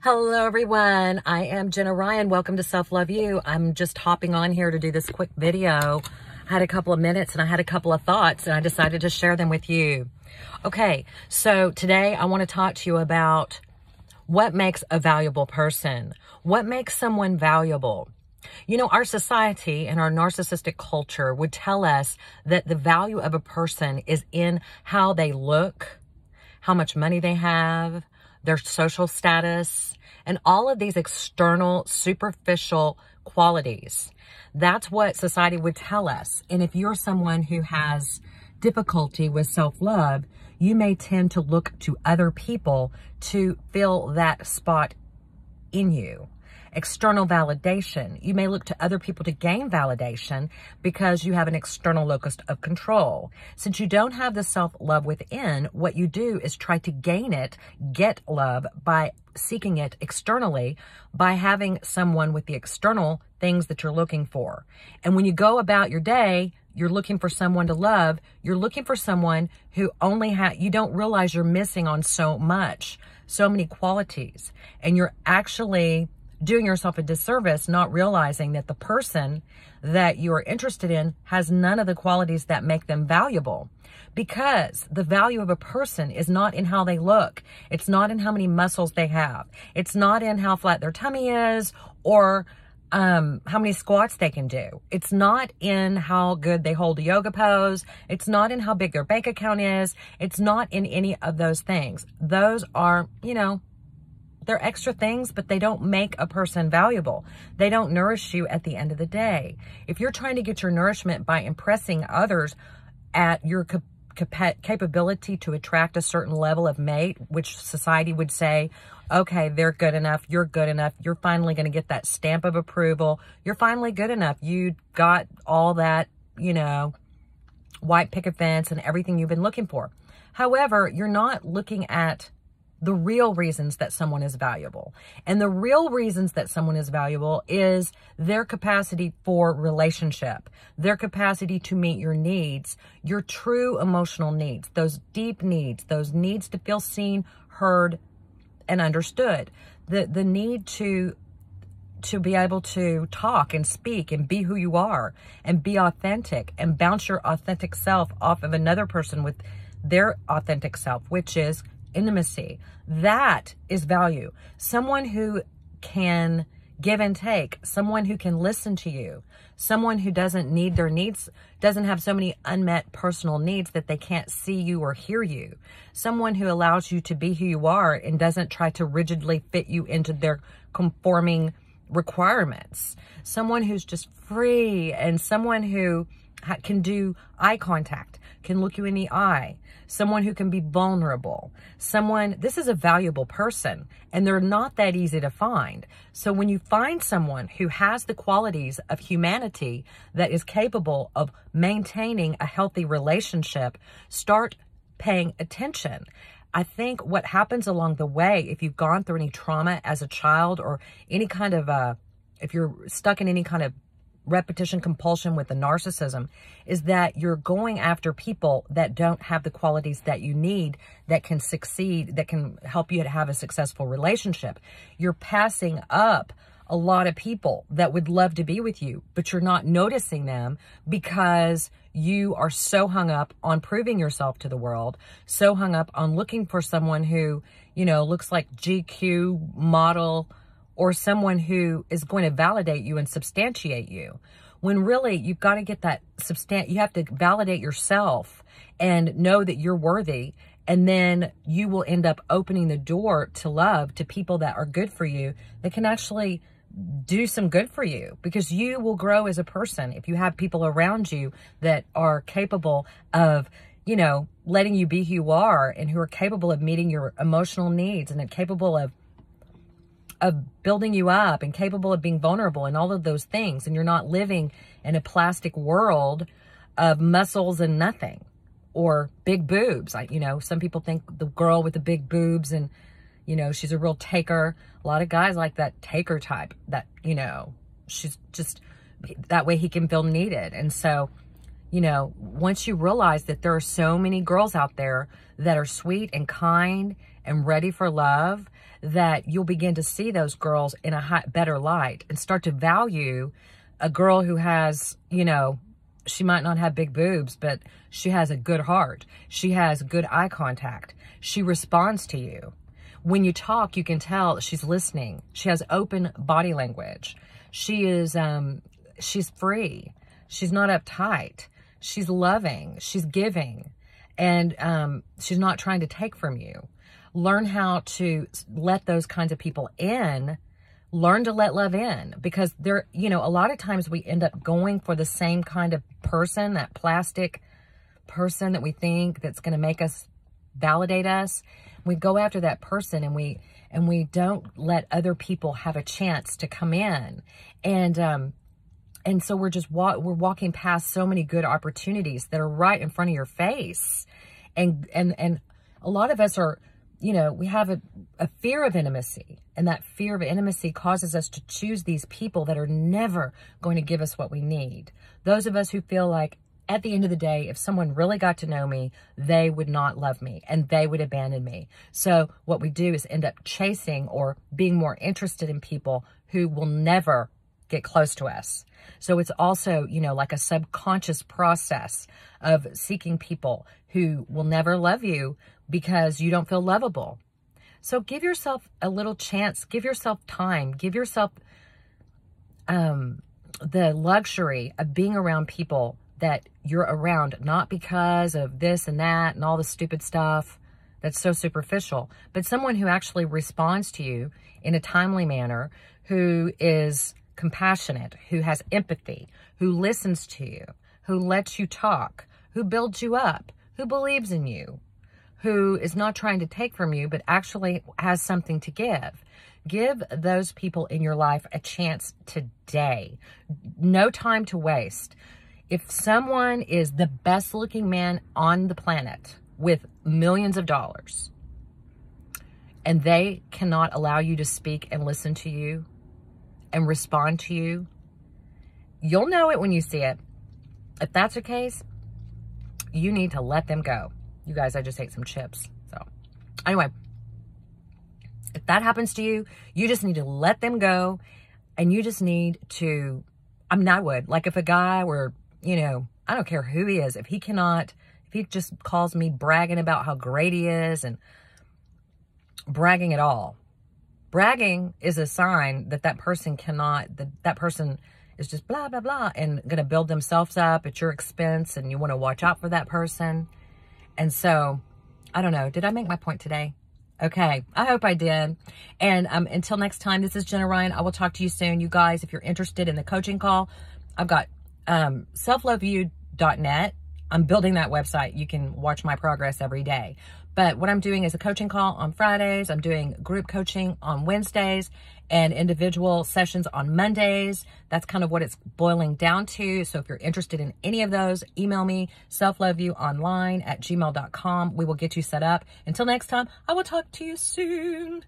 Hello everyone, I am Jenna Ryan. Welcome to Self Love You. I'm just hopping on here to do this quick video. I had a couple of minutes and I had a couple of thoughts and I decided to share them with you. Okay, so today I want to talk to you about what makes a valuable person. What makes someone valuable? You know, our society and our narcissistic culture would tell us that the value of a person is in how they look, how much money they have, their social status, and all of these external, superficial qualities. That's what society would tell us. And if you're someone who has difficulty with self-love, you may tend to look to other people to fill that spot in you. External validation. You may look to other people to gain validation because you have an external locus of control. Since you don't have the self-love within, what you do is try to gain it, get love by seeking it externally, by having someone with the external things that you're looking for. And when you go about your day, you're looking for someone to love, you're looking for someone who only you don't realize you're missing on so many qualities. And you're actually doing yourself a disservice, not realizing that the person that you are interested in has none of the qualities that make them valuable. Because the value of a person is not in how they look. It's not in how many muscles they have. It's not in how flat their tummy is or how many squats they can do. It's not in how good they hold a yoga pose. It's not in how big their bank account is. It's not in any of those things. Those are, they're extra things, but they don't make a person valuable. They don't nourish you at the end of the day. If you're trying to get your nourishment by impressing others at your capability to attract a certain level of mate, which society would say, okay, they're good enough, you're good enough, you're finally going to get that stamp of approval, you're finally good enough, you got all that, white picket fence and everything you've been looking for. However, you're not looking at the real reasons that someone is valuable. And the real reasons that someone is valuable is their capacity for relationship, their capacity to meet your needs, your true emotional needs, those deep needs, those needs to feel seen, heard, and understood. The need to be able to talk and speak and be who you are and be authentic and bounce your authentic self off of another person with their authentic self, which is intimacy. That is value. Someone who can give and take, someone who can listen to you, someone who doesn't need their needs, doesn't have so many unmet personal needs that they can't see you or hear you, someone who allows you to be who you are and doesn't try to rigidly fit you into their conforming requirements, someone who's just free, and someone who can do eye contact, can look you in the eye, someone who can be vulnerable, this is a valuable person, and they're not that easy to find. So when you find someone who has the qualities of humanity that is capable of maintaining a healthy relationship, start paying attention. I think what happens along the way, if you've gone through any trauma as a child or any kind of, if you're stuck in any kind of repetition compulsion with the narcissism, is that you're going after people that don't have the qualities that you need, that can succeed, that can help you to have a successful relationship. You're passing up a lot of people that would love to be with you, but you're not noticing them because you are so hung up on proving yourself to the world, so hung up on looking for someone who, looks like GQ model, or someone who is going to validate you and substantiate you. When really you've got to get that you have to validate yourself and know that you're worthy. And then you will end up opening the door to love, to people that are good for you, that can actually do some good for you, because you will grow as a person if you have people around you that are capable of, letting you be who you are, and who are capable of meeting your emotional needs, and are capable of building you up, and capable of being vulnerable, and all of those things. And you're not living in a plastic world of muscles and nothing, or big boobs. Some people think the girl with the big boobs and, she's a real taker. A lot of guys like that taker type that, she's just, that way he can feel needed. And so, once you realize that there are so many girls out there that are sweet and kind and ready for love, that you'll begin to see those girls in a better light and start to value a girl who has, you know, she might not have big boobs, but she has a good heart. She has good eye contact. She responds to you. When you talk, you can tell she's listening. She has open body language. She is, she's free. She's not uptight. She's loving. She's giving. And she's not trying to take from you. Learn how to let those kinds of people in. Learn to let love in, because there, you know, a lot of times we end up going for the same kind of person, that plastic person that we think that's going to make us validate us. We go after that person, and we don't let other people have a chance to come in. And so we're just we're walking past so many good opportunities that are right in front of your face. And a lot of us are, you know, we have a fear of intimacy, and that fear of intimacy causes us to choose these people that are never going to give us what we need. Those of us who feel like, at the end of the day, if someone really got to know me, they would not love me and they would abandon me. So what we do is end up chasing or being more interested in people who will never get close to us. So it's also, you know, like a subconscious process of seeking people who will never love you because you don't feel lovable. So give yourself a little chance, give yourself time, give yourself the luxury of being around people that you're around, not because of this and that and all the stupid stuff that's so superficial, but someone who actually responds to you in a timely manner, who is compassionate, who has empathy, who listens to you, who lets you talk, who builds you up, who believes in you, who is not trying to take from you, but actually has something to give. Give those people in your life a chance today. No time to waste. If someone is the best looking man on the planet with millions of dollars, and they cannot allow you to speak and listen to you and respond to you, you'll know it when you see it. If that's the case, you need to let them go. You guys, I just ate some chips. So anyway, if that happens to you, you just need to let them go. And you just need to, I mean, I would, like if a guy were, you know, I don't care who he is, if he just calls me bragging about how great he is and bragging at all. Bragging is a sign that that person cannot, that person is just blah, blah, blah, and going to build themselves up at your expense, and you want to watch out for that person. And so, I don't know. Did I make my point today? Okay. I hope I did. And until next time, this is Jenna Ryan. I will talk to you soon. You guys, if you're interested in the coaching call, I've got selfloveyou.net. I'm building that website. You can watch my progress every day. But what I'm doing is a coaching call on Fridays. I'm doing group coaching on Wednesdays and individual sessions on Mondays. That's kind of what it's boiling down to. So if you're interested in any of those, email me, selfloveyounonline@gmail.com. We will get you set up. Until next time, I will talk to you soon.